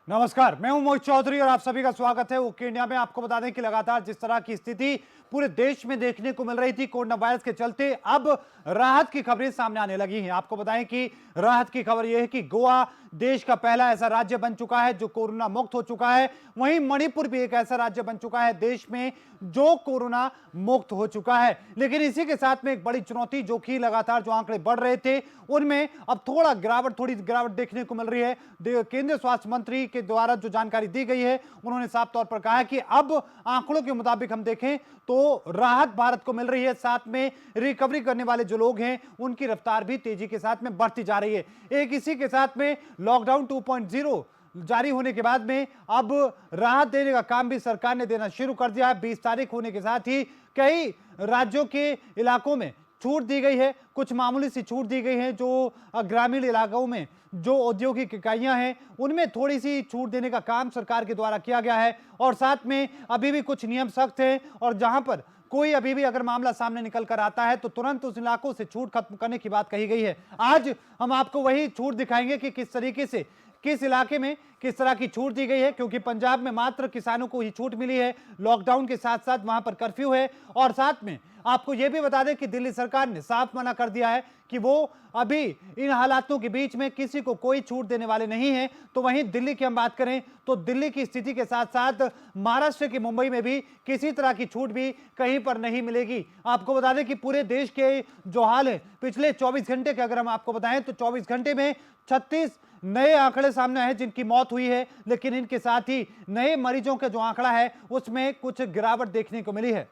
नमस्कार, मैं हूं मोहित चौधरी और आप सभी का स्वागत है ओके इंडिया में। आपको बता दें कि लगातार जिस तरह की स्थिति पूरे देश में देखने को मिल रही थी कोरोना वायरस के चलते, अब राहत की खबरें सामने आने लगी हैं। आपको बताएं कि राहत की खबर यह है कि गोवा देश का पहला ऐसा राज्य बन चुका है जो कोरोना मुक्त हो चुका है। वहीं मणिपुर भी एक ऐसा राज्य बन चुका है देश में जो कोरोना मुक्त हो चुका है। लेकिन इसी के साथ में एक बड़ी चुनौती, जो कि लगातार जो आंकड़े बढ़ रहे थे उनमें अब थोड़ी गिरावट देखने को मिल रही है। केंद्रीय स्वास्थ्य मंत्री के द्वारा जो जानकारी दी गई है, उन्होंने साफ तौर पर कहा है कि अब आंकड़ों के मुताबिक हम देखें तो राहत भारत को मिल रही है। साथ में रिकवरी करने वाले जो लोग हैं उनकी रफ्तार भी तेजी के साथ में बढ़ती जा रही है। एक इसी के साथ में लॉकडाउन 2.0 जारी होने के बाद में अब राहत देने का काम भी सरकार ने देना शुरू कर दिया है। 20 तारीख होने के साथ ही कई राज्यों के इलाकों में छूट दी गई है, कुछ मामूली सी छूट दी गई है। जो ग्रामीण इलाकों में जो औद्योगिक इकाइयां हैं उनमें थोड़ी सी छूट देने का काम सरकार के द्वारा किया गया है। और साथ में अभी भी कुछ नियम सख्त हैं और जहां पर कोई अभी भी अगर मामला सामने निकल कर आता है तो तुरंत उस इलाकों से छूट खत्म करने की बात कही गई है। आज हम आपको वही छूट दिखाएंगे कि किस तरीके से किस इलाके में किस तरह की छूट दी गई है, क्योंकि पंजाब में मात्र किसानों को ही छूट मिली है। लॉकडाउन के साथ साथ वहां पर कर्फ्यू है। और साथ में आपको यह भी बता दें कि दिल्ली सरकार ने साफ मना कर दिया है कि वो अभी इन हालातों के बीच में किसी को कोई छूट देने वाले नहीं है। तो वहीं दिल्ली की हम बात करें तो दिल्ली की स्थिति के साथ साथ महाराष्ट्र के मुंबई में भी किसी तरह की छूट भी कहीं पर नहीं मिलेगी। आपको बता दें कि पूरे देश के जो हाल है पिछले 24 घंटे के अगर हम आपको बताएं तो 24 घंटे में 36 नए आंकड़े सामने आए जिनकी मौत हुई है। लेकिन इनके साथ ही नए मरीजों का जो आंकड़ा है उसमें कुछ गिरावट देखने को मिली है।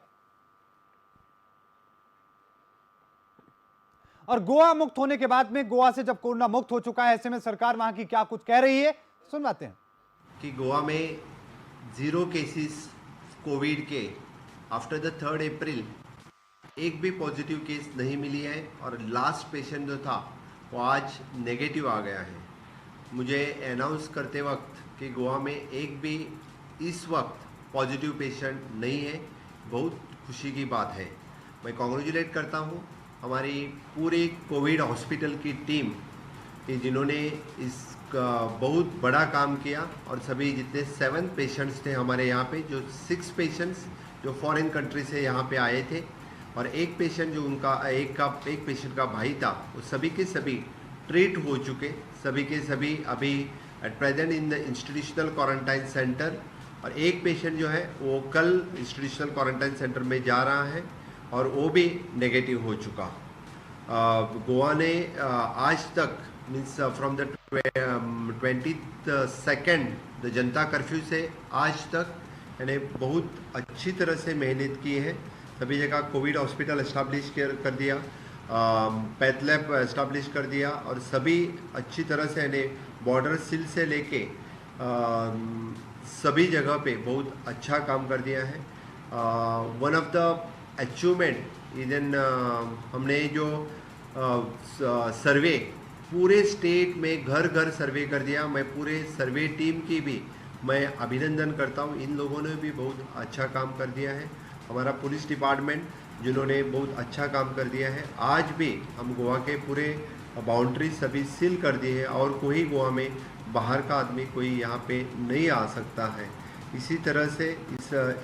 और गोवा मुक्त होने के बाद में, गोवा से जब कोरोना मुक्त हो चुका है, ऐसे में सरकार वहां की क्या कुछ कह रही है, सुनवाते हैं। कि गोवा में 0 केसेस कोविड के आफ्टर द 3 अप्रैल एक भी पॉजिटिव केस नहीं मिली है और लास्ट पेशेंट जो था वो आज नेगेटिव आ गया है। मुझे अनाउंस करते वक्त कि गोवा में एक भी इस वक्त पॉजिटिव पेशेंट नहीं है, बहुत खुशी की बात है। मैं कॉन्ग्रेचुलेट करता हूँ हमारी पूरी कोविड हॉस्पिटल की टीम कि जिन्होंने इस बहुत बड़ा काम किया। और सभी जितने 7 पेशेंट्स थे हमारे यहाँ पे, जो 6 पेशेंट्स जो फॉरेन कंट्री से यहाँ पे आए थे और एक पेशेंट जो उनका एक पेशेंट का भाई था, वो सभी के सभी ट्रीट हो चुके, सभी के सभी अभी at present in the institutional quarantine centre. और एक पेशेंट जो है वो कल इंस्टीट्यूशनल क्वारंटाइन सेंटर में जा रहा है और वो भी नेगेटिव हो चुका। गोवा ने आज तक means from the 22nd the Janata curfew से आज तक यानी बहुत अच्छी तरह से मेहनत की है। सभी जगह कोविड हॉस्पिटल एस्टाब्लिश कर दिया, पैथ लैब एस्टाब्लिश कर दिया और सभी अच्छी तरह से यानी बॉर्डर सील से लेके सभी जगह पे बहुत अच्छा काम कर दिया है। वन ऑफ द अचीवमेंट इधन हमने जो सर्वे पूरे स्टेट में घर घर सर्वे कर दिया। मैं पूरे सर्वे टीम की भी मैं अभिनंदन करता हूँ, इन लोगों ने भी बहुत अच्छा काम कर दिया है। हमारा पुलिस डिपार्टमेंट जिन्होंने बहुत अच्छा काम कर दिया है। आज भी हम गोवा के पूरे बाउंड्री सभी सील कर दी है और कोई गोवा में बाहर का आदमी कोई यहाँ पे नहीं आ सकता है। इसी तरह से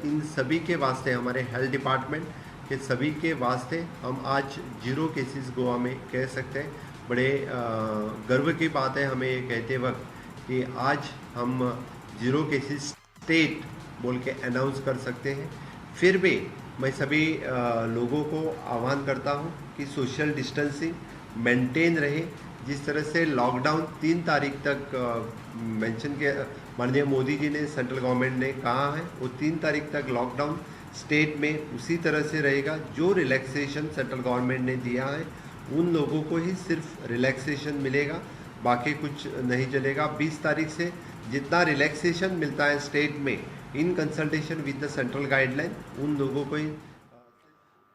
इन सभी के वास्ते हमारे हेल्थ डिपार्टमेंट के सभी के वास्ते हम आज 0 केसेस गोवा में कह सकते हैं। बड़े गर्व की बात है हमें ये कहते वक्त कि आज हम 0 केसेस स्टेट बोल के अनाउंस कर सकते हैं। फिर भी मैं सभी लोगों को आह्वान करता हूं कि सोशल डिस्टेंसिंग मेंटेन रहे। जिस तरह से लॉकडाउन 3 तारीख तक मेंशन किया माननीय मोदी जी ने, सेंट्रल गवर्नमेंट ने कहा है, वो 3 तारीख तक लॉकडाउन स्टेट में उसी तरह से रहेगा। जो रिलैक्सेशन सेंट्रल गवर्नमेंट ने दिया है उन लोगों को ही सिर्फ रिलैक्सेशन मिलेगा, बाकी कुछ नहीं चलेगा। 20 तारीख से जितना रिलैक्सेशन मिलता है स्टेट में in consultation with the central guideline, उन लोगों को ही।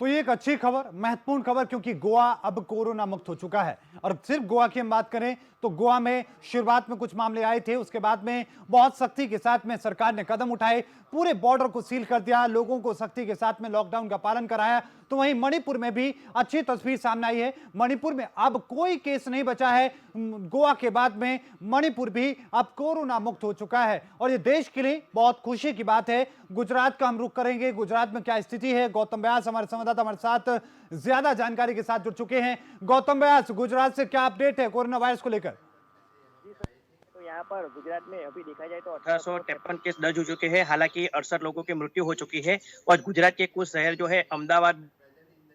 तो ये एक अच्छी खबर, महत्वपूर्ण खबर, क्योंकि गोवा अब कोरोना मुक्त हो चुका है। और सिर्फ गोवा की हम बात करें तो गोवा में शुरुआत में कुछ मामले आए थे, उसके बाद में बहुत सख्ती के साथ में सरकार ने कदम उठाए, पूरे बॉर्डर को सील कर दिया, लोगों को सख्ती के साथ में लॉकडाउन का पालन कराया। तो वहीं मणिपुर में भी अच्छी तस्वीर सामने आई है। मणिपुर में अब कोई केस नहीं बचा है। गोवा के बाद में मणिपुर भी अब कोरोना मुक्त हो चुका है और ये देश के लिए बहुत खुशी की बात है। गुजरात का हम रुख करेंगे, गुजरात में क्या स्थिति है। गौतम व्यास हमारे संवाददाता हमारे साथ ज्यादा जानकारी के साथ जुड़ चुके हैं। गौतम व्यास, गुजरात से क्या अपडेट है कोरोना वायरस को लेकर? तो यहाँ पर गुजरात में अभी देखा जाए तो 1853 केस दर्ज हो चुके हैं। हालांकि 68 लोगों की मृत्यु हो चुकी है और गुजरात के कुछ शहर जो है अहमदाबाद,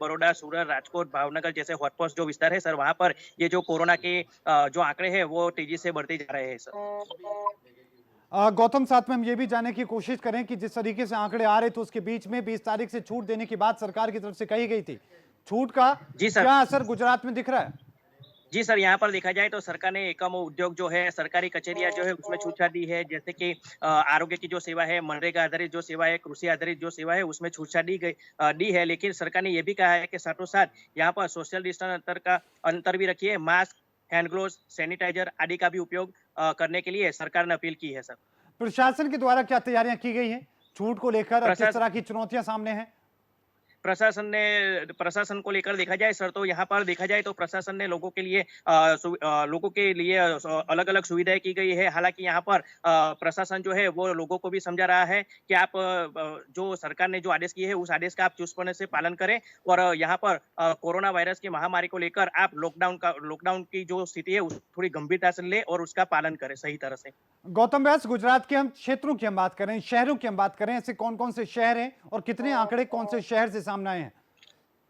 बड़ौदा, सूरत, राजकोट, भावनगर जैसे हॉटस्पॉट जो विस्तार है सर, वहाँ पर ये जो कोरोना के जो आंकड़े हैं वो तेजी से बढ़ते जा रहे हैं सर। गौतम, साथ में हम ये भी जानने की कोशिश करें कि जिस तरीके से आंकड़े आ रहे थे उसके बीच में 20 तारीख से छूट देने की बात सरकार की तरफ से कही गई थी। छूट का जी सर। क्या असर गुजरात में दिख रहा है? जी सर, यहाँ पर देखा जाए तो सरकार ने एकम उद्योग जो है, सरकारी कचेरियां जो है उसमें छूट दी है। जैसे कि आरोग्य की जो सेवा है, मनरेगा आधारित जो सेवा है, कृषि आधारित जो सेवा है उसमें छूट दी है। लेकिन सरकार ने यह भी कहा है कि साथों साथ यहाँ पर सोशल डिस्टेंस अंतर भी रखिए। मास्क, हैंड ग्लोव्स, सैनिटाइजर आदि का भी उपयोग करने के लिए सरकार ने अपील की है सर। प्रशासन के द्वारा क्या तैयारियां की गई हैं छूट को लेकर और किस तरह की चुनौतियां सामने हैं? प्रशासन को लेकर देखा जाए सर, तो यहाँ पर देखा जाए तो प्रशासन ने लोगों के लिए अलग अलग सुविधाएं की गई है। हालांकि यहाँ पर प्रशासन जो है वो लोगों को भी समझा रहा है कि आप जो सरकार ने जो आदेश किए हैं उस आदेश का आप चुस्तपने से पालन करें और यहाँ पर कोरोना वायरस की महामारी को लेकर आप लॉकडाउन की जो स्थिति है उस थोड़ी गंभीरता से ले और उसका पालन करें सही तरह से। गौतम व्यास, गुजरात के हम क्षेत्रों की हम बात करें, शहरों की हम बात करें, ऐसे कौन कौन से शहर हैं और कितने आंकड़े कौन से शहर से सामने आए हैं?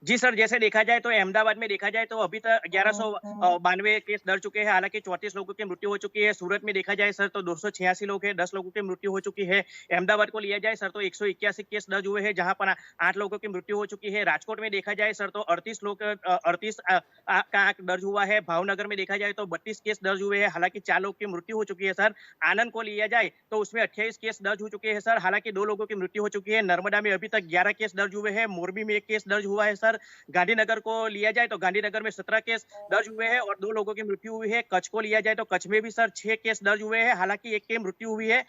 जी सर, जैसे देखा जाए तो अहमदाबाद में देखा जाए तो अभी तक 1192 केस दर्ज चुके हैं। हालांकि 34 लोगों की मृत्यु हो चुकी है। सूरत में देखा जाए सर तो 286 लोग हैं, 10 लोगों की मृत्यु हो चुकी है। अहमदाबाद को लिया जाए सर तो 181 केस दर्ज हुए हैं, जहां पर 8 लोगों की मृत्यु हो चुकी है। राजकोट में देखा जाए सर तो 38 का आंक दर्ज हुआ है। भावनगर में देखा जाए तो 32 केस दर्ज हुए हैं, हालांकि 4 लोगों की मृत्यु हो चुकी है सर। आनंद को लिया जाए तो उसमें 28 केस दर्ज हो चुके हैं सर, हालांकि 2 लोगों की मृत्यु हो चुकी है। नर्मदा में अभी तक 11 केस दर्ज हुए हैं। मोरबी में 1 केस दर्ज हुआ है सर। गांधीनगर को लिया जाए तो गांधीनगर में 17 केस दर्ज हुए हैं और 2 लोगों की मृत्यु हुई है। कच्छ को लिया जाए तो कच्छ में भी सर 6 केस दर्ज हुए हैं, हालांकि 1 की मृत्यु हुई है।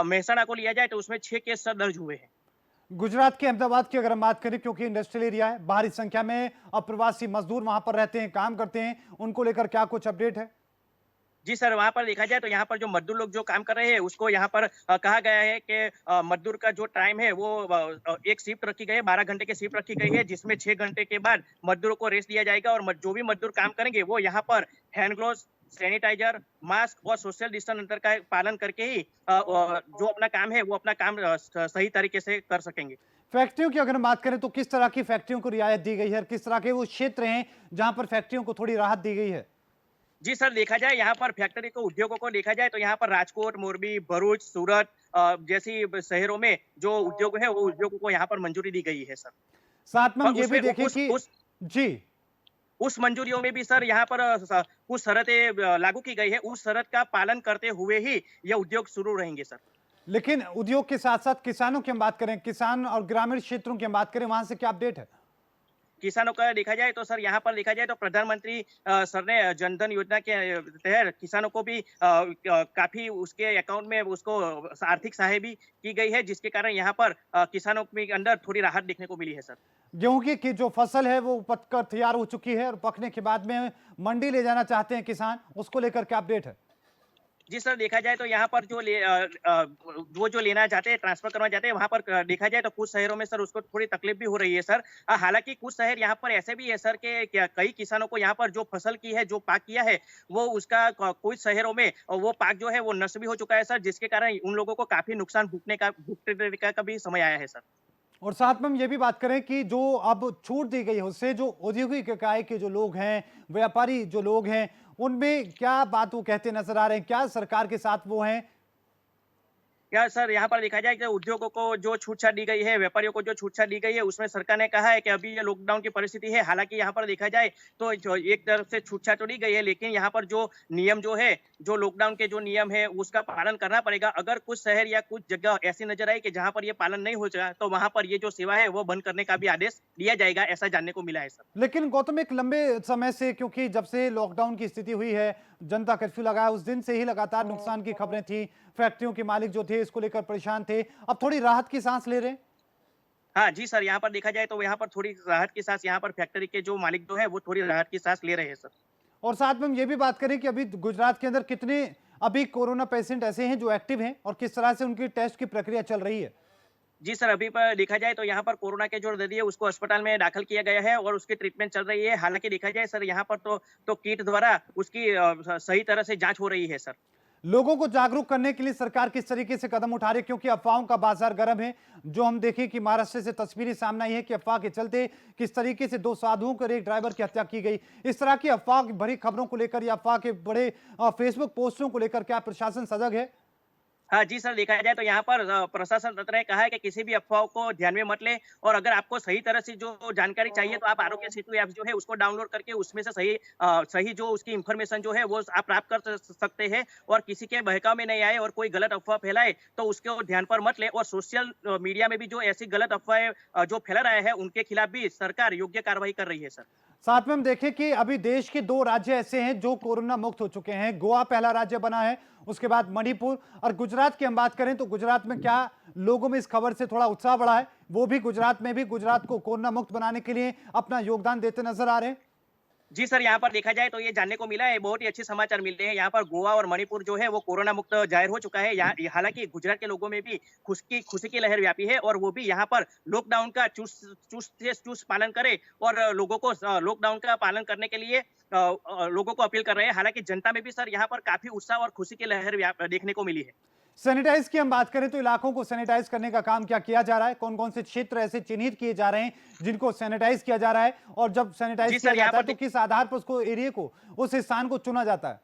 मेहसाणा को लिया जाए तो उसमें 6 केस सर दर्ज हुए हैं। गुजरात के अहमदाबाद की अगर हम बात करें, क्योंकि इंडस्ट्रियल एरिया है, भारी संख्या में अप्रवासी मजदूर वहां पर रहते हैं, काम करते हैं, उनको लेकर क्या कुछ अपडेट है? जी सर, वहाँ पर देखा जाए तो यहाँ पर जो मजदूर लोग जो काम कर रहे हैं उसको यहाँ पर कहा गया है कि मजदूर का जो टाइम है वो एक शिफ्ट रखी गई है, 12 घंटे की शिफ्ट रखी गई है, जिसमें 6 घंटे के बाद मजदूरों को रेस्ट दिया जाएगा और जो भी मजदूर काम करेंगे वो यहाँ पर हैंड ग्लोव्स, सैनिटाइजर, मास्क और सोशल डिस्टेंस अंतर का पालन करके ही जो अपना काम है वो अपना काम सही तरीके से कर सकेंगे। फैक्ट्रियों की अगर हम बात करें तो किस तरह की फैक्ट्रियों को रियायत दी गई है और किस तरह के वो क्षेत्र हैं जहां पर फैक्ट्रियों को थोड़ी राहत दी गई है? जी सर, देखा जाए यहाँ पर फैक्ट्री को, उद्योगों को देखा जाए तो यहाँ पर राजकोट, मोरबी, भरूच, सूरत जैसी शहरों में जो उद्योग है वो उद्योगों को यहाँ पर मंजूरी दी गई है सर। साथ में हम ये भी देखें कि जी, उस मंजूरियों में भी सर यहाँ पर कुछ शर्तें लागू की गई है, उस शर्त का पालन करते हुए ही ये उद्योग शुरू रहेंगे सर। लेकिन उद्योग के साथ साथ किसानों की हम बात करें, किसान और ग्रामीण क्षेत्रों की हम बात करें, वहां से क्या अपडेट है? किसानों का देखा जाए तो सर यहाँ पर देखा जाए तो प्रधानमंत्री सर ने जनधन योजना के तहत किसानों को भी काफी उसके अकाउंट में उसको आर्थिक सहायता भी की गई है, जिसके कारण यहाँ पर किसानों के अंदर थोड़ी राहत देखने को मिली है सर। गेहूं की जो फसल है वो पककर तैयार हो चुकी है और पकने के बाद में मंडी ले जाना चाहते हैं किसान, उसको लेकर क्या अपडेट है? जी सर, देखा जाए तो यहाँ पर वो जो लेना चाहते हैं, ट्रांसफर करना चाहते हैं, वहां पर देखा जाए तो कुछ शहरों में सर उसको थोड़ी तकलीफ भी हो रही है सर। हालांकि कुछ शहर यहाँ पर ऐसे भी है सर के कई किसानों को यहाँ पर जो फसल की है, जो पाक किया है, वो उसका कुछ शहरों में वो पाक जो है वो नष्ट भी हो चुका है सर, जिसके कारण उन लोगों को काफी नुकसान भुगतने का भी समय आया है सर। और साथ में हम ये भी बात करें कि जो अब छूट दी गई है उससे जो औद्योगिक इकाई के जो लोग हैं, व्यापारी जो लोग हैं, उनमें क्या बात वो कहते नजर आ रहे हैं? क्या सरकार के साथ वो हैं? क्या सर, यहाँ पर देखा जाए कि उद्योगों को जो छूट-छाट दी गई है, व्यापारियों को जो छूट-छाट दी गई है, उसमें सरकार ने कहा है कि अभी ये लॉकडाउन की परिस्थिति है। हालांकि यहाँ पर देखा जाए तो जो एक तरफ से छूट-छाट तो दी गई है, लेकिन यहाँ पर जो नियम जो है जो लॉकडाउन के जो नियम है उसका पालन करना पड़ेगा। अगर कुछ शहर या कुछ जगह ऐसी नजर आई कि जहाँ पर ये पालन नहीं हो सका, तो वहां पर ये जो सेवा है वो बंद करने का भी आदेश दिया जाएगा, ऐसा जानने को मिला है सर। लेकिन गौतम, एक लंबे समय से, क्योंकि जब से लॉकडाउन की स्थिति हुई है, जनता कर्फ्यू लगाया, उस दिन से ही लगातार नुकसान की खबरें थी। फैक्ट्रियों के मालिक जो थे इसको लेकर परेशान थे। अब थोड़ी राहत की सांस ले रहे हैं। हाँ जी सर, यहाँ पर देखा जाए तो यहाँ पर थोड़ी राहत की सांस, यहाँ पर फैक्ट्री के जो मालिक जो है वो थोड़ी राहत की सांस ले रहे हैं सर। और साथ में हम ये भी बात करें कि अभी गुजरात के अंदर कितने अभी कोरोना पेशेंट ऐसे हैं जो एक्टिव हैं और किस तरह से उनकी टेस्ट की प्रक्रिया चल रही है। जी सर, अभी पर देखा जाए तो यहाँ पर कोरोना के जो दर्दी है उसको अस्पताल में दाखिल किया गया है और उसकी ट्रीटमेंट चल रही है। हालांकि देखा जाए सर, यहाँ पर तो किट द्वारा उसकी सही तरह से जांच हो रही है सर। लोगों को जागरूक करने के लिए सरकार किस तरीके से कदम उठा रही है, क्योंकि अफवाहों का बाजार गर्म है। जो हम देखें कि महाराष्ट्र से तस्वीरें सामने आई है कि अफवाह के चलते किस तरीके से 2 साधुओं और एक ड्राइवर की हत्या की गई। इस तरह की अफवाह भरी खबरों को लेकर या अफवाह के बड़े फेसबुक पोस्टों को लेकर क्या प्रशासन सजग है? हाँ जी सर, देखा जाए तो यहाँ पर प्रशासन तंत्र ने कहा है कि किसी भी अफवाह को ध्यान में मत ले, और अगर आपको सही तरह से जो जानकारी चाहिए तो आप आरोग्य सेतु ऐप जो है उसको डाउनलोड करके उसमें से सही जो उसकी इंफॉर्मेशन जो है वो आप प्राप्त कर सकते हैं। और किसी के बहकाव में नहीं आए और कोई गलत अफवाह फैलाए तो उसको ध्यान पर मत ले। और सोशल मीडिया में भी जो ऐसी गलत अफवाहें जो फैला रहे हैं उनके खिलाफ भी सरकार योग्य कार्रवाई कर रही है सर। साथ में हम देखें कि अभी देश के 2 राज्य ऐसे हैं जो कोरोना मुक्त हो चुके हैं। गोवा पहला राज्य बना है, उसके बाद मणिपुर, और गुजरात की हम बात करें तो गुजरात में क्या लोगों में इस खबर से थोड़ा उत्साह बढ़ा है? वो भी गुजरात को कोरोना मुक्त बनाने के लिए अपना योगदान देते नजर आ रहे हैं। जी सर, यहाँ पर देखा जाए तो ये जानने को मिला है, बहुत ही अच्छे समाचार मिल रहे हैं। यहाँ पर गोवा और मणिपुर जो है वो कोरोना मुक्त जाहिर हो चुका है। यहाँ हालांकि गुजरात के लोगों में भी खुशी की लहर व्यापी है और वो भी यहाँ पर लॉकडाउन का चुस्त पालन करे और लोगों को लॉकडाउन का पालन करने के लिए लोगों को अपील कर रहे हैं। हालांकि जनता में भी सर यहाँ पर काफी उत्साह और खुशी की लहर देखने को मिली है। सैनिटाइज की हम बात करें तो इलाकों को सैनिटाइज करने का काम क्या किया जा रहा है? कौन कौन से क्षेत्र ऐसे चिन्हित किए जा रहे हैं जिनको सैनिटाइज किया जा रहा है? और जब सैनिटाइज किया जाता है तो किस आधार पर उसको एरिया को, उस स्थान को चुना जाता है?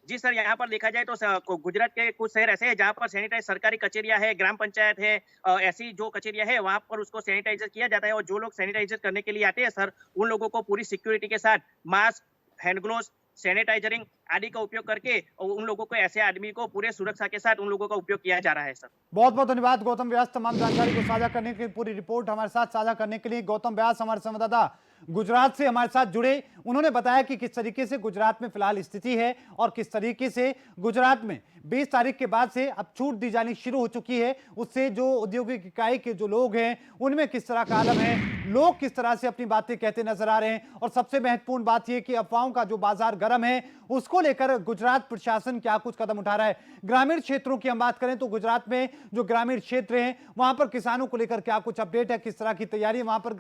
जी सर, यहाँ पर देखा जाए तो गुजरात के कुछ शहर ऐसे हैं जहाँ पर सैनिटाइज सरकारी कचेरियां है, ग्राम पंचायत है, ऐसी जो कचेरियां है वहां पर उसको सैनिटाइजर किया जाता है। और जो लोग सैनिटाइजर करने के लिए आते हैं सर, उन लोगों को पूरी सिक्योरिटी के साथ मास्क, हैंड ग्लोव्स, सैनिटाइजरिंग आदि का उपयोग करके उन लोगों को, ऐसे आदमी को पूरे सुरक्षा के साथ उन लोगों का उपयोग किया जा रहा है सर। बहुत बहुत धन्यवाद गौतम व्यास, तमाम जानकारी को साझा करने की, पूरी रिपोर्ट हमारे साथ साझा करने के लिए। गौतम व्यास हमारे संवाददाता गुजरात से हमारे साथ जुड़े, उन्होंने बताया कि किस तरीके से गुजरात में फिलहाल स्थिति है और किस तरीके से गुजरात में 20 तारीख के बाद से अब छूट दी जानी शुरू हो चुकी है। उससे जो औद्योगिक इकाई के जो लोग हैं उनमें किस तरह का आलम है, लोग किस तरह से अपनी बातें कहते नजर आ रहे हैं। और सबसे महत्वपूर्ण बात यह कि अफवाहों का जो बाजार गर्म है उसको लेकर गुजरात प्रशासन क्या कुछ कदम उठा रहा है। ग्रामीण क्षेत्रों की हम बात करें तो गुजरात में जो ग्रामीण क्षेत्र हैं वहां पर किसानों को लेकर क्या कुछ अपडेट है, किस तरह की तैयारी वहां पर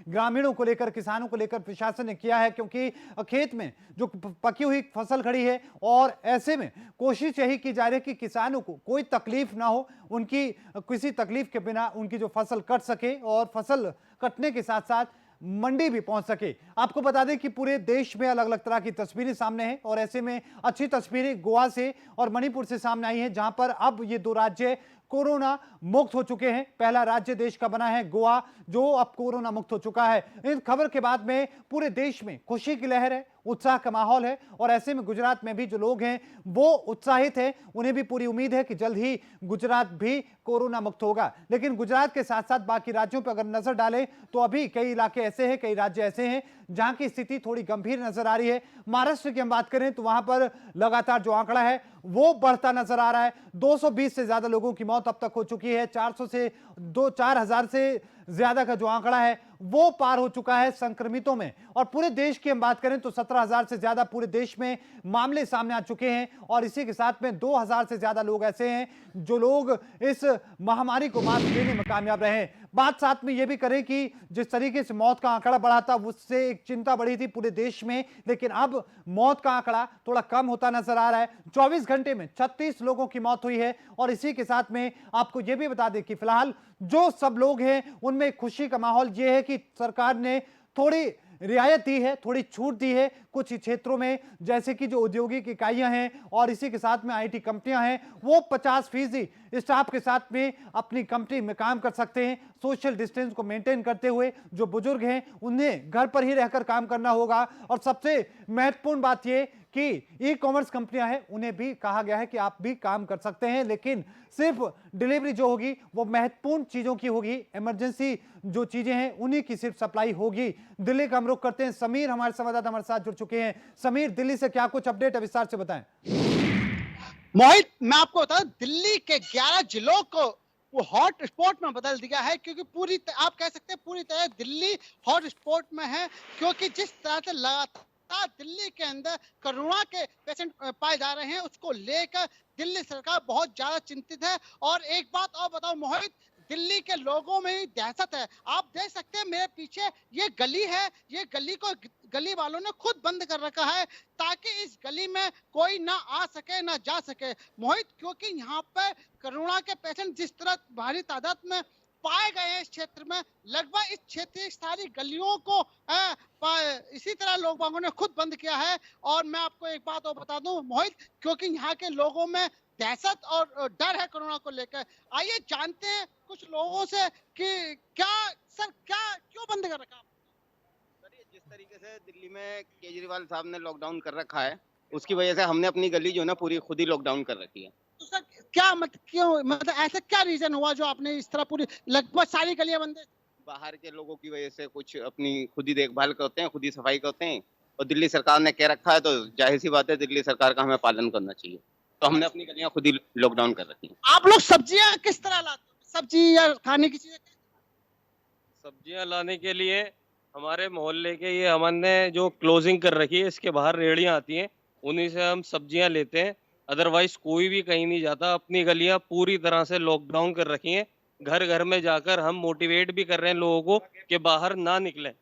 ग्रामीणों को लेकर, किसानों को लेकर प्रशासन ने किया है, क्योंकि खेत में जो पकी हुई फसल खड़ी है और ऐसे में कोशिश यही की जा रही है कि किसानों को कोई तकलीफ ना हो, उनकी किसी तकलीफ के बिना उनकी जो फसल कट सके और फसल कटने के साथ साथ मंडी भी पहुंच सके। आपको बता दें कि पूरे देश में अलग अलग तरह की तस्वीरें सामने हैं और ऐसे में अच्छी तस्वीरें गोवा से और मणिपुर से सामने आई हैं, जहां पर अब ये 2 राज्य कोरोना मुक्त हो चुके हैं। पहला राज्य देश का बना है गोवा, जो अब कोरोना मुक्त हो चुका है। इन खबर के बाद में पूरे देश में खुशी की लहर है, उत्साह का माहौल है और ऐसे में गुजरात में भी जो लोग हैं वो उत्साहित हैं। उन्हें भी पूरी उम्मीद है कि जल्द ही गुजरात भी कोरोना मुक्त होगा। लेकिन गुजरात के साथ साथ बाकी राज्यों पर अगर नजर डालें तो अभी कई इलाके ऐसे हैं, कई राज्य ऐसे हैं जहां की स्थिति थोड़ी गंभीर नजर आ रही है। महाराष्ट्र की हम बात करें तो वहां पर लगातार जो आंकड़ा है वो बढ़ता नजर आ रहा है। 220 से ज्यादा लोगों की मौत अब तक हो चुकी है। 4,000 से ज्यादा का जो आंकड़ा है वो पार हो चुका है संक्रमितों में। और पूरे देश की हम बात करें तो 17,000 से ज्यादा पूरे देश में मामले सामने आ चुके हैं और इसी के साथ में 2,000 से ज्यादा लोग ऐसे हैं जो लोग इस महामारी को मात देने में कामयाब रहे हैं। बात साथ में यह भी करें कि जिस तरीके से मौत का आंकड़ा बढ़ा था उससे एक चिंता बढ़ी थी पूरे देश में, लेकिन अब मौत का आंकड़ा थोड़ा कम होता नजर आ रहा है। 24 घंटे में 36 लोगों की मौत हुई है। और इसी के साथ में आपको यह भी बता दें कि फिलहाल जो सब लोग हैं उनमें खुशी का माहौल यह है कि सरकार ने थोड़ी रियायत दी है, थोड़ी छूट दी है कुछ क्षेत्रों में, जैसे कि जो औद्योगिक इकाइयां हैं और इसी के साथ में आईटी कंपनियां हैं वो 50% स्टाफ के साथ में अपनी कंपनी में काम कर सकते हैं। सोशल डिस्टेंस को मेंटेन करते हुए जो बुजुर्ग हैं उन्हें घर पर ही रहकर काम करना होगा। और सबसे महत्वपूर्ण बात यह कि ई कॉमर्स कंपनियां हैं उन्हें भी कहा गया है कि आप भी काम कर सकते हैं, लेकिन सिर्फ डिलीवरी जो होगी वो महत्वपूर्ण चीजों की होगी, इमरजेंसी जो चीजें हैं उन्हीं की सिर्फ सप्लाई होगी। दिल्ली का हम रुख करते हैं, समीर हमारे संवाददाता हमारे साथ जुड़ चुके हैं। समीर, दिल्ली से क्या कुछ अपडेट है, विस्तार से बताएं। मोहित, मैं आपको बता दूं, दिल्ली के 11 जिलों को वो हॉट स्पॉट में बदल दिया है, क्योंकि आप कह सकते हैं पूरी तरह दिल्ली हॉट स्पॉट में है, क्योंकि जिस तरह से लगातार दिल्ली के अंदर कोरोना के पेशेंट पाए जा रहे हैं, उसको लेकर दिल्ली सरकार बहुत ज्यादा चिंतित है। और एक बात और बताओ मोहित, दिल्ली के लोगों में ही दहशत है। आप देख सकते हैं मेरे पीछे ये गली है, ये गली को गली वालों ने खुद बंद कर रखा है ताकि इस गली में कोई ना आ सके ना जा सके मोहित, क्योंकि यहाँ पे कोरोना के पेशेंट जिस तरह भारी तादाद में पाए गए हैं इस क्षेत्र में, लगभग इस क्षेत्र की सारी गलियों को इसी तरह लोग बागों ने खुद बंद किया है। और मैं आपको एक बात और बता दूं मोहित, क्योंकि यहाँ के लोगों में दहशत और डर है कोरोना को लेकर। आइए जानते हैं कुछ लोगों से कि क्यों बंद कर रखा। जिस तरीके से दिल्ली में केजरीवाल साहब ने लॉकडाउन कर रखा है, उसकी वजह से हमने अपनी गली जो है ना पूरी खुद ही लॉकडाउन कर रखी है। तो सर क्या मतलब ऐसा क्या रीजन हुआ जो आपने इस तरह पूरी लगभग सारी गलियां बंद? बाहर के लोगों की वजह से कुछ अपनी खुद ही देखभाल करते हैं, खुद ही सफाई करते हैं, और दिल्ली सरकार ने कह रखा है तो जाहिर सी बात है दिल्ली सरकार का हमें पालन करना चाहिए, तो हमने अपनी गलियां खुद ही लॉकडाउन कर रखी है। आप लोग सब्जियां किस तरह लाते हो? सब्जी या खाने की चीजें? सब्जियां लाने के लिए हमारे मोहल्ले के ये अमन ने जो क्लोजिंग कर रखी है, इसके बाहर रेहड़ियां आती हैं, उन्हीं से हम सब्जियां लेते हैं। अदरवाइज कोई भी कहीं नहीं जाता। अपनी गलियां पूरी तरह से लॉकडाउन कर रखी हैं। घर घर में जाकर हम मोटिवेट भी कर रहे हैं लोगों को कि बाहर ना निकलें।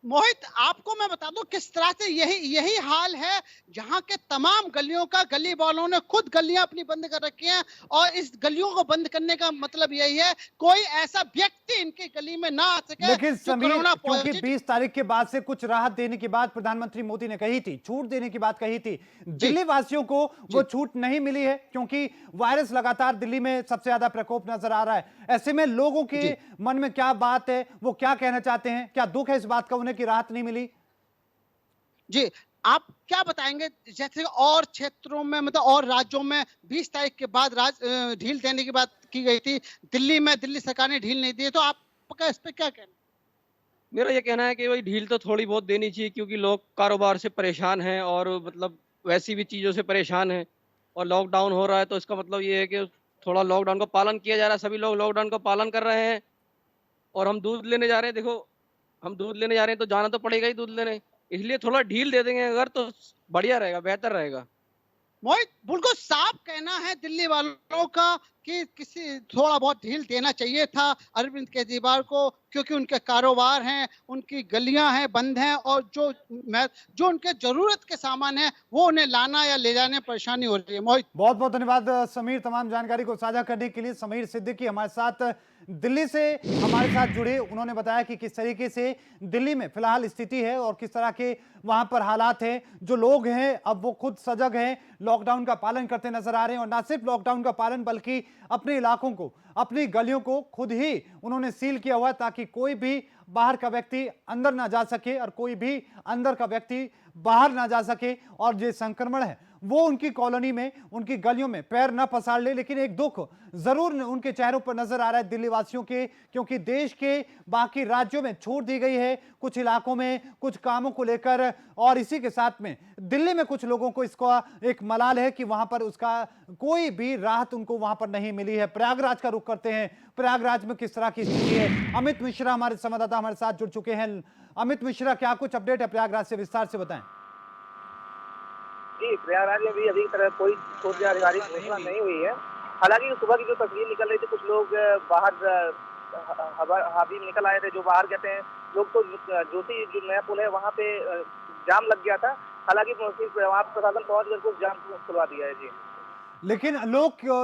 मोहित, आपको मैं बता दूं किस तरह से यही हाल है जहां के तमाम गलियों का गली वालों ने खुद गलियां अपनी बंद कर रखी हैं, और इस गलियों को बंद करने का मतलब यही है कोई ऐसा व्यक्ति इनकी गली में ना आ सके। लेकिन समीर, क्योंकि 20 तारीख के बाद से कुछ राहत देने की बात प्रधानमंत्री मोदी ने कही थी, छूट देने की बात कही थी, दिल्ली वासियों को वो छूट नहीं मिली है, क्योंकि वायरस लगातार दिल्ली में सबसे ज्यादा प्रकोप नजर आ रहा है। ऐसे में लोगों के मन में क्या बात है, वो क्या कहना चाहते हैं, क्या दुख है इस बात का उन्हें की राहत नहीं मिली? जी, आप क्या बताएंगे, जैसे और क्षेत्रों में मतलब और राज्यों में 20 तारीख के बाद ढील देने की बात की गई थी, दिल्ली सरकार ने ढील नहीं दी, तो आपका इस पे क्या कहना? मेरा ये कहना है कि भाई ढील तो थोड़ी बहुत देनी चाहिए, क्योंकि लोग कारोबार से परेशान हैं और मतलब वैसी भी चीज़ों से परेशान हैं, और लॉकडाउन हो रहा है तो इसका मतलब ये है कि थोड़ा लॉकडाउन का पालन किया जा रहा है। सभी लोग लॉकडाउन का पालन कर रहे हैं, और हम दूध लेने जा रहे हैं। देखो, हम दूध लेने जा रहे हैं तो जाना तो पड़ेगा ही दूध लेने, इसलिए थोड़ा ढील दे देंगे अगर तो बढ़िया रहेगा, बेहतर रहेगा। मोहित, बिल्कुल साफ कहना है दिल्ली वालों का कि किसी थोड़ा बहुत ढील देना चाहिए था अरविंद केजरीवाल को, क्योंकि उनके कारोबार हैं, उनकी गलियां हैं बंद हैं, और जो उनके जरूरत के सामान है वो उन्हें लाना या ले जाने में परेशानी हो रही है। मोहित, बहुत बहुत धन्यवाद समीर, तमाम जानकारी को साझा करने के लिए। समीर सिद्दीकी हमारे साथ दिल्ली से हमारे साथ जुड़े, उन्होंने बताया कि किस तरीके से दिल्ली में फिलहाल स्थिति है और किस तरह के वहां पर हालात हैं। जो लोग हैं अब वो खुद सजग हैं, लॉकडाउन का पालन करते नजर आ रहे हैं, और ना सिर्फ लॉकडाउन का पालन बल्कि अपने इलाकों को, अपनी गलियों को खुद ही उन्होंने सील किया हुआ है, ताकि कोई भी बाहर का व्यक्ति अंदर ना जा सके और कोई भी अंदर का व्यक्ति बाहर ना जा सके, और जो संक्रमण है वो उनकी कॉलोनी में, उनकी गलियों में पैर न पसार ले। लेकिन एक दुख जरूर उनके चेहरों पर नजर आ रहा है दिल्ली वासियों के, क्योंकि देश के बाकी राज्यों में छूट दी गई है कुछ इलाकों में कुछ कामों को लेकर, और इसी के साथ में दिल्ली में कुछ लोगों को इसका एक मलाल है कि वहां पर उसका कोई भी राहत उनको वहां पर नहीं मिली है। प्रयागराज का रुख करते हैं, प्रयागराज में किस तरह की स्थिति है। अमित मिश्रा हमारे संवाददाता हमारे साथ जुड़ चुके हैं। अमित मिश्रा, क्या कुछ अपडेट है प्रयागराज से, विस्तार से बताएं। जी, प्रयागराज में भी अभी तरह कोई ठोस या आधिकारिक घोषणा नहीं हुई है। हालांकि सुबह की जो तस्वीर निकल रही थी, कुछ लोग बाहर हावी में निकल आए थे, जो बाहर कहते हैं लोग, तो जोशी जो नया पुल है वहाँ पे जाम लग गया था। हालांकि वहाँ प्रशासन पहुँच कर कुछ जाम खुलवा दिया है। जी, लेकिन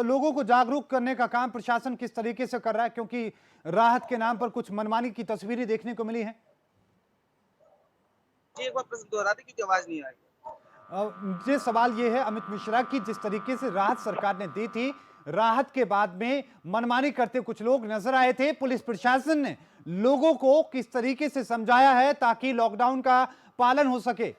लोगों को जागरूक करने का काम प्रशासन किस तरीके से कर रहा है, क्योंकि राहत के नाम पर कुछ मनमानी की तस्वीरें देखने को मिली है? जी, एक बार प्रश्न दोहरा दें क्योंकि आवाज नहीं आई। ये सवाल ये है अमित मिश्रा की, जिस तरीके से राहत सरकार ने दी थी, राहत के बाद में मनमानी करते कुछ लोग नजर आए थे। पुलिस प्रशासन ने लोगों को किस तरीके से समझाया है ताकि लॉकडाउन का पालन हो सके?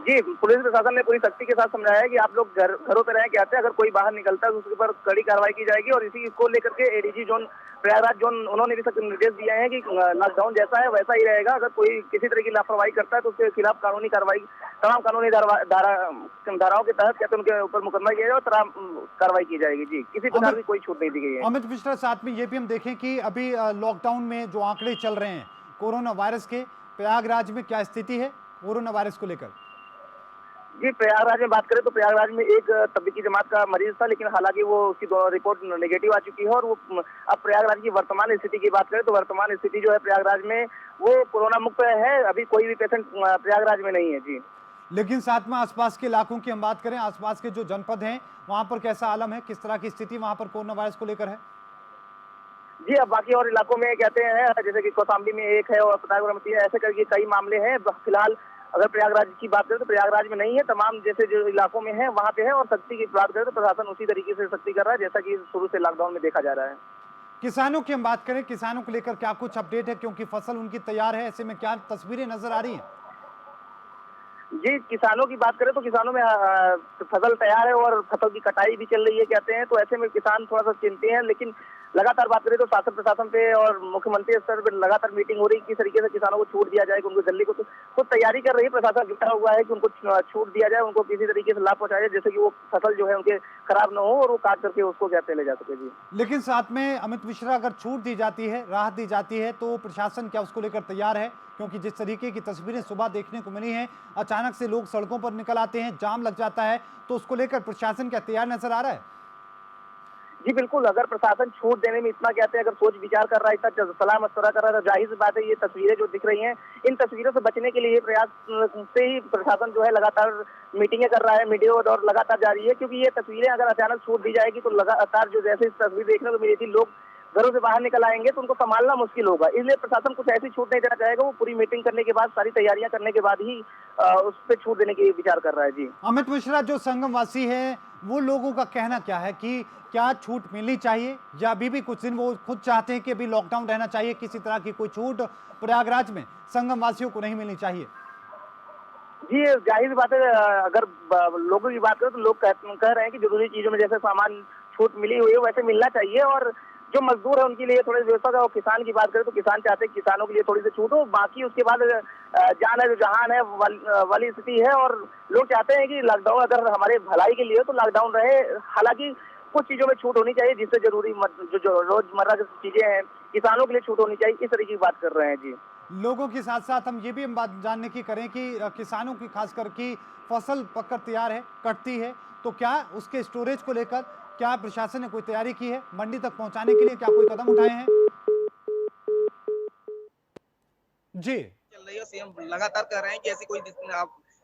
जी, पुलिस प्रशासन ने पूरी सख्ती के साथ समझाया है कि आप लोग घरों पे रहें, कहते हैं अगर कोई बाहर निकलता है तो उसके ऊपर कड़ी कार्रवाई की जाएगी। और इसी को लेकर के एडीजी जोन प्रयागराज जोन उन्होंने भी सख्त निर्देश दिए हैं कि लॉकडाउन जैसा है वैसा ही रहेगा। अगर कोई किसी तरह की लापरवाही करता है तो उसके खिलाफ कानूनी कार्रवाई, तमाम कानूनी धाराओं के तहत कहते हैं उनके ऊपर मुकदमा किया जाएगा और तमाम कार्रवाई की जाएगी। जी, किसी प्रकार की कोई छूट नहीं दी गई है। अमित मिश्रा, साथ में ये भी हम देखें कि अभी लॉकडाउन में जो आंकड़े चल रहे हैं कोरोना वायरस के, प्रयागराज में क्या स्थिति है कोरोना वायरस को लेकर? जी, प्रयागराज में बात करें तो प्रयागराज में एक तबलीगी जमात का मरीज था, लेकिन हालांकि वो उसकी रिपोर्ट नेगेटिव आ चुकी है। और वो अब प्रयागराज की वर्तमान स्थिति की बात करें तो वर्तमान स्थिति जो है प्रयागराज में वो कोरोना मुक्त है। अभी कोई भी पेशेंट प्रयागराज में नहीं है। जी, लेकिन साथ में आसपास के इलाकों की हम बात करें, आसपास के जो जनपद हैं वहां पर कैसा आलम है, किस तरह की स्थिति वहां पर कोरोना वायरस को लेकर है? जी, अब बाकी और इलाकों में कहते हैं जैसे कि कौशाम्बी में एक है और प्रतापगढ़ में 3 है, ऐसे करके कई मामले हैं। फिलहाल अगर प्रयागराज की बात करें तो प्रयागराज में नहीं है, तमाम जैसे जो इलाकों में है वहां पे है। और सख्ती की बात करें तो प्रशासन उसी तरीके से सख्ती कर रहा है जैसा कि शुरू से लॉकडाउन में देखा जा रहा है। किसानों की हम बात करें, किसानों को लेकर क्या कुछ अपडेट है, क्योंकि फसल उनकी तैयार है, ऐसे में क्या तस्वीरें नजर आ रही हैं? जी, किसानों की बात करें तो किसानों में फसल तैयार है और फसल की कटाई भी चल रही है कहते हैं। तो ऐसे में किसान थोड़ा सा चिंतित हैं, लेकिन लगातार बात करें तो शासन प्रशासन पे और मुख्यमंत्री स्तर पर लगातार मीटिंग हो रही है किस तरीके से किसानों को छूट दिया जाए। उनको जल्दी को तो तैयारी कर रही है, प्रशासन जुटा हुआ है कि उनको छूट दिया जाए, उनको किसी तरीके से लाभ पहुंचाया जाए जैसे कि वो फसल जो है उनके खराब न हो और वो काट करके उसको कहते ले जा सके। जी, लेकिन साथ में अमित मिश्रा, अगर छूट दी जाती है, राहत दी जाती है, तो प्रशासन क्या उसको लेकर तैयार है? क्योंकि जिस तरीके की तस्वीरें सुबह देखने को मिली हैं, अचानक से लोग सड़कों पर निकल आते हैं, जाम लग जाता है, तो उसको लेकर प्रशासन क्या तैयार नजर आ रहा है? जी बिल्कुल, अगर प्रशासन छूट देने में इतना कहते हैं, अगर सोच विचार कर रहा है, इतना सलाह मशवरा कर रहा है, तो जाहिर सी बात है ये तस्वीरें जो दिख रही हैं, इन तस्वीरों से बचने के लिए प्रयास से ही प्रशासन जो है लगातार मीटिंगें कर रहा है, मीडिया और लगातार जारी है। क्योंकि ये तस्वीरें अगर अचानक छूट दी जाएगी तो लगातार जो जैसे इस तस्वीर देखने को मिली थी, लोग घरों से बाहर निकल आएंगे तो उनको संभालना मुश्किल होगा। इसलिए प्रशासन कुछ ऐसी छूट नहीं देना चाहेगा, वो पूरी मीटिंग करने के बाद, सारी तैयारियां करने के बाद ही उस पर छूट देने की विचार कर रहा है। जी, अमित मिश्रा, जो संगम वासी है वो लोगों का कहना क्या है कि क्या छूट मिलनी चाहिए, या अभी भी कुछ दिन वो खुद चाहते हैं कि अभी लॉकडाउन रहना चाहिए, किसी तरह की कोई छूट प्रयागराज में संगम वासियों को नहीं मिलनी चाहिए? जी, जाहिर बात है, अगर लोगों की बात करें तो लोग कह रहे हैं कि जरूरी चीजों में जैसे सामान छूट मिली हुई है वैसे मिलना चाहिए। और जो मजदूर है उनके लिए थोड़ी व्यवस्था का, और किसान की बात करें तो किसान चाहते हैं किसानों के लिए थोड़ी सी छूट हो। बाकी उसके बाद जान है जो जहान है वाली स्थिति है। और लोग चाहते हैं कि लॉकडाउन अगर हमारे भलाई के लिए हो तो लॉकडाउन रहे। हालांकि कुछ चीजों में छूट होनी चाहिए जिससे जरूरी जो रोजमर्रा की चीजें हैं किसानों के लिए छूट होनी चाहिए, इस तरीके की बात कर रहे हैं। जी, लोगों के साथ साथ हम ये भी हम बात जानने की करें कि किसानों की खासकर की फसल पककर तैयार है, कटती है, तो क्या उसके स्टोरेज को लेकर क्या प्रशासन ने कोई तैयारी की है? मंडी तक पहुंचाने के लिए क्या कोई कदम उठाए हैं? जी, चल रही है। सीएम लगातार कह रहे हैं कि ऐसी कोई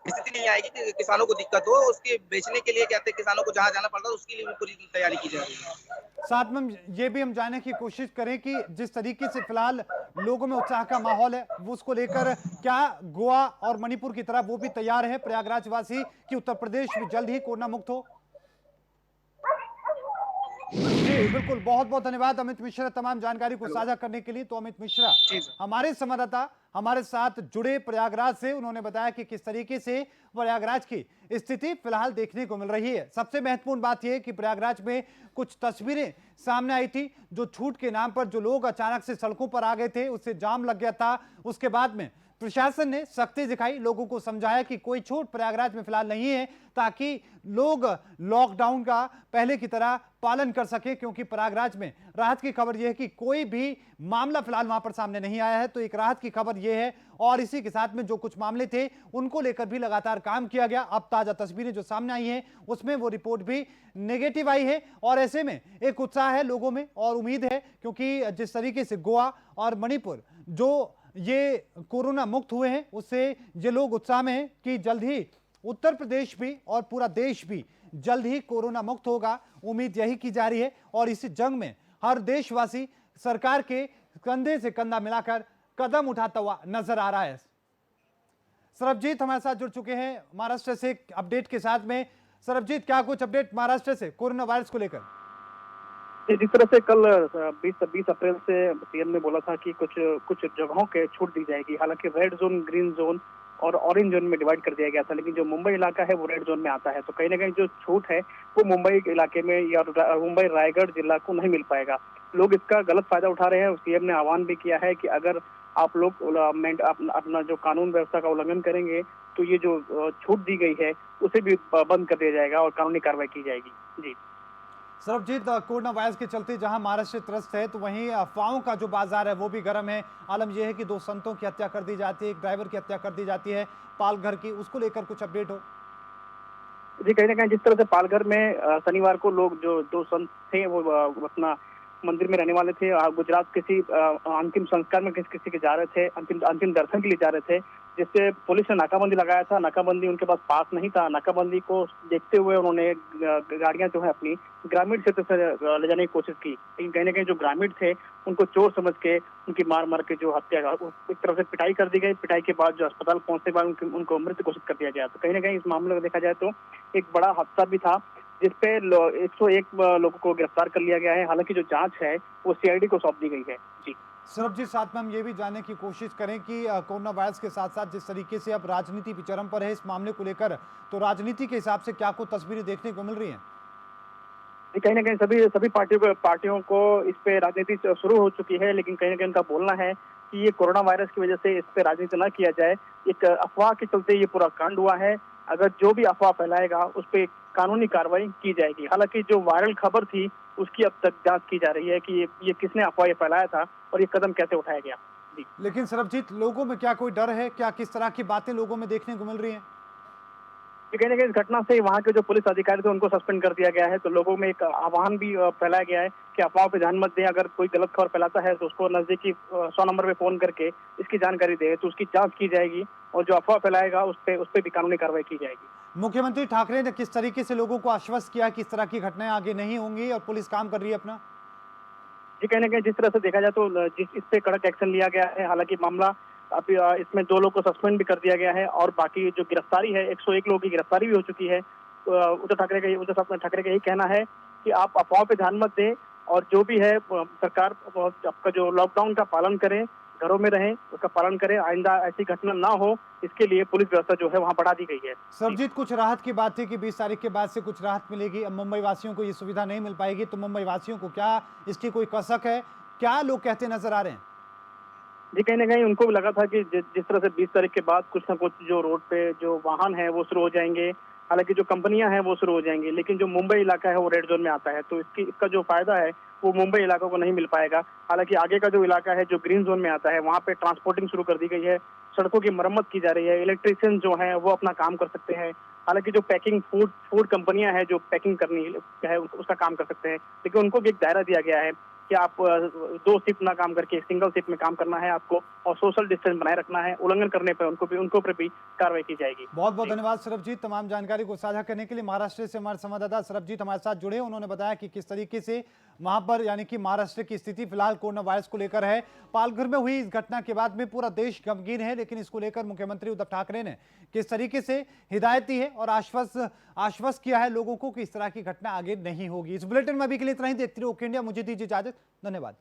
स्थिति नहीं आएगी कि किसानों को दिक्कत हो। उसके बेचने के लिए कहते हैं किसानों को जहां जाना पड़ता है उसके लिए भी पूरी तैयारी की जा रही है। साथ में हम ये भी हम जानने की कोशिश करें कि जिस तरीके से फिलहाल लोगों में उत्साह का माहौल है, वो उसको लेकर क्या गोवा और मणिपुर की तरह वो भी तैयार है प्रयागराज वासी कि उत्तर प्रदेश भी जल्द ही कोरोना मुक्त हो? जी बिल्कुल, बहुत बहुत धन्यवाद अमित मिश्रा तमाम जानकारी को साझा करने के लिए। तो अमित मिश्रा हमारे संवाददाता हमारे साथ जुड़े प्रयागराज से, उन्होंने बताया कि किस तरीके से प्रयागराज की स्थिति फिलहाल देखने को मिल रही है। सबसे महत्वपूर्ण बात यह कि प्रयागराज में कुछ तस्वीरें सामने आई थी, जो छूट के नाम पर जो लोग अचानक से सड़कों पर आ गए थे, उससे जाम लग गया था। उसके बाद में प्रशासन ने सख्ती दिखाई, लोगों को समझाया कि कोई छूट प्रयागराज में फिलहाल नहीं है, ताकि लोग लॉकडाउन का पहले की तरह पालन कर सके। क्योंकि प्रयागराज में राहत की खबर यह है कि कोई भी मामला फिलहाल वहां पर सामने नहीं आया है, तो एक राहत की खबर यह है। और इसी के साथ में जो कुछ मामले थे उनको लेकर भी लगातार काम किया गया। अब ताजा तस्वीरें जो सामने आई हैं उसमें वो रिपोर्ट भी नेगेटिव आई है, और ऐसे में एक उत्साह है लोगों में और उम्मीद है, क्योंकि जिस तरीके से गोवा और मणिपुर जो ये कोरोना मुक्त हुए हैं, उससे ये लोग उत्साह में हैं कि जल्द ही उत्तर प्रदेश भी और पूरा देश भी जल्द ही कोरोना मुक्त होगा। उम्मीद यही की जा रही है, और इस जंग में हर देशवासी सरकार के कंधे से कंधा मिलाकर कदम उठाता हुआ नजर आ रहा है। सरबजीत हमारे साथ जुड़ चुके हैं महाराष्ट्र से अपडेट के साथ में। सरबजीत, क्या कुछ अपडेट महाराष्ट्र से कोरोना वायरस को लेकर? जिस तरह से कल 20 अप्रैल से सीएम ने बोला था कि कुछ जगहों के छूट दी जाएगी, हालांकि रेड जोन, ग्रीन जोन और ऑरेंज जोन में डिवाइड कर दिया गया था, लेकिन जो मुंबई इलाका है वो रेड जोन में आता है। तो कहीं ना कहीं जो छूट है वो मुंबई इलाके में या मुंबई रायगढ़ जिला को नहीं मिल पाएगा। लोग इसका गलत फायदा उठा रहे हैं। सीएम ने आह्वान भी किया है कि अगर आप लोग अपना जो कानून व्यवस्था का उल्लंघन करेंगे तो ये जो छूट दी गई है उसे भी बंद कर दिया जाएगा और कानूनी कार्रवाई की जाएगी। जी सरबजीत, कोरोना वायरस के चलते जहां महाराष्ट्र त्रस्त है तो वहीं अफवाहों का जो बाजार है वो भी गर्म है। आलम यह है कि 2 संतों की हत्या कर दी जाती है, एक ड्राइवर की हत्या कर दी जाती है पालघर की, उसको लेकर कुछ अपडेट हो? जी, कहीं ना कहीं जिस तरह से पालघर में शनिवार को लोग जो 2 संत थे वो अपना मंदिर में रहने वाले थे, गुजरात किसी अंतिम संस्कार में किसी के जा रहे थे, अंतिम दर्शन के लिए जा रहे थे, जिससे पुलिस ने नाकाबंदी लगाया था। नाकाबंदी उनके पास पास नहीं था। नाकाबंदी को देखते हुए उन्होंने गाड़ियां जो है अपनी ग्रामीण क्षेत्र से ले जाने की कोशिश की, लेकिन कहीं ना कहीं जो ग्रामीण थे उनको चोर समझ के उनकी मार के जो हत्या एक तरफ से पिटाई कर दी गई। पिटाई के बाद जो अस्पताल पहुंचने के बाद उनको मृत घोषित कर दिया गया। तो कहीं ना कहीं इस मामले को देखा जाए तो एक बड़ा हादसा भी था, जिसपे 101 लोगों को गिरफ्तार कर लिया गया है। हालांकि जो जांच है वो सीआईडी को सौंप दी गई है। जी सरबजीत, साथ में हम ये भी जानने की कोशिश करें कि कोरोना वायरस के साथ साथ जिस तरीके से अब राजनीति भी चरम पर है इस मामले को लेकर, तो राजनीति के हिसाब से क्या कुछ तस्वीरें देखने को मिल रही हैं? कहीं ना कहीं सभी पार्टियों को इस पे राजनीति शुरू हो चुकी है, लेकिन कहीं ना कहीं उनका बोलना है कि ये कोरोना वायरस की वजह से इस पे राजनीति न किया जाए। एक अफवाह के चलते ये पूरा कांड हुआ है। अगर जो भी अफवाह फैलाएगा उस पर कानूनी कार्रवाई की जाएगी। हालांकि जो वायरल खबर थी उसकी अब तक जांच की जा रही है कि ये किसने अफवाह फैलाया था और ये कदम कैसे उठाया गया। जी लेकिन सरबजीत, लोगों में क्या कोई डर है? क्या किस तरह की बातें लोगों में देखने को मिल रही हैं? कहीं ना कहीं इस घटना से वहाँ के जो पुलिस अधिकारी थे उनको सस्पेंड कर दिया गया है। तो लोगों में एक आह्वान भी फैलाया गया है कि अफवाहों पे ध्यान मत दें। अगर कोई गलत खबर फैलाता है तो उसको नजदीकी 100 नंबर पे फोन करके इसकी जानकारी दे, तो उसकी जांच की जाएगी और जो अफवाह फैलाएगा उस पर भी कानूनी कार्रवाई की जाएगी। मुख्यमंत्री ठाकरे ने किस तरीके से लोगों को आश्वस्त किया कि इस तरह की घटनाएं आगे नहीं होंगी और पुलिस काम कर रही है अपना? जी, कहीं ना कहीं जिस तरह से देखा जाए तो इस पे कड़क एक्शन लिया गया है। हालांकि मामला अभी इसमें 2 लोग को सस्पेंड भी कर दिया गया है और बाकी जो गिरफ्तारी है 101 लोगों की गिरफ्तारी भी हो चुकी है। उद्धव ठाकरे का यही कहना है कि आप अफवाह पे ध्यान मत दें और जो भी है सरकार आपका जो लॉकडाउन का पालन करें, घरों में रहें, उसका पालन करें। आइंदा ऐसी घटना ना हो इसके लिए पुलिस व्यवस्था जो है वहाँ बढ़ा दी गई है। सरबजीत, कुछ राहत की बात थी कि 20 तारीख के बाद से कुछ राहत मिलेगी। अब मुंबई वासियों को ये सुविधा नहीं मिल पाएगी, तो मुंबई वासियों को क्या इसकी कोई कसक है? क्या लोग कहते नजर आ रहे हैं? जी, कहीं ना कहीं उनको भी लगा था कि जिस तरह से 20 तारीख के बाद कुछ ना कुछ जो रोड पे जो वाहन है वो शुरू हो जाएंगे, हालांकि जो कंपनियां हैं वो शुरू हो जाएंगी, लेकिन जो मुंबई इलाका है वो रेड जोन में आता है। तो इसका जो फायदा है वो मुंबई इलाकों को नहीं मिल पाएगा। हालांकि आगे का जो इलाका है जो ग्रीन जोन में आता है वहाँ पे ट्रांसपोर्टिंग शुरू कर दी गई है, सड़कों की मरम्मत की जा रही है, इलेक्ट्रिशियन जो है वो अपना काम कर सकते हैं। हालांकि जो पैकिंग फूड कंपनियां हैं जो पैकिंग करनी है उसका काम कर सकते हैं, लेकिन उनको भी एक दायरा दिया गया है कि आप 2 शिफ्ट ना काम करके सिंगल शिफ्ट में काम करना है आपको और सोशल डिस्टेंस बनाए रखना है। उल्लंघन करने पर उनके ऊपर भी कार्रवाई की जाएगी। बहुत बहुत धन्यवाद सरबजीत, तमाम जानकारी को साझा करने के लिए। महाराष्ट्र से हमारे संवाददाता सरबजीत हमारे साथ जुड़े, उन्होंने बताया कि किस तरीके से वहां पर यानी कि महाराष्ट्र की स्थिति फिलहाल कोरोना वायरस को लेकर है। पालघर में हुई इस घटना के बाद में पूरा देश गमगीन है, लेकिन इसको लेकर मुख्यमंत्री उद्धव ठाकरे ने किस तरीके से हिदायत दी है और आश्वस्त किया है लोगों को कि इस तरह की घटना आगे नहीं होगी। इस बुलेटिन में अभी के लिए इतना ही। देखते रहिए ओके इंडिया, मुझे दीजिए इजाजत, धन्यवाद।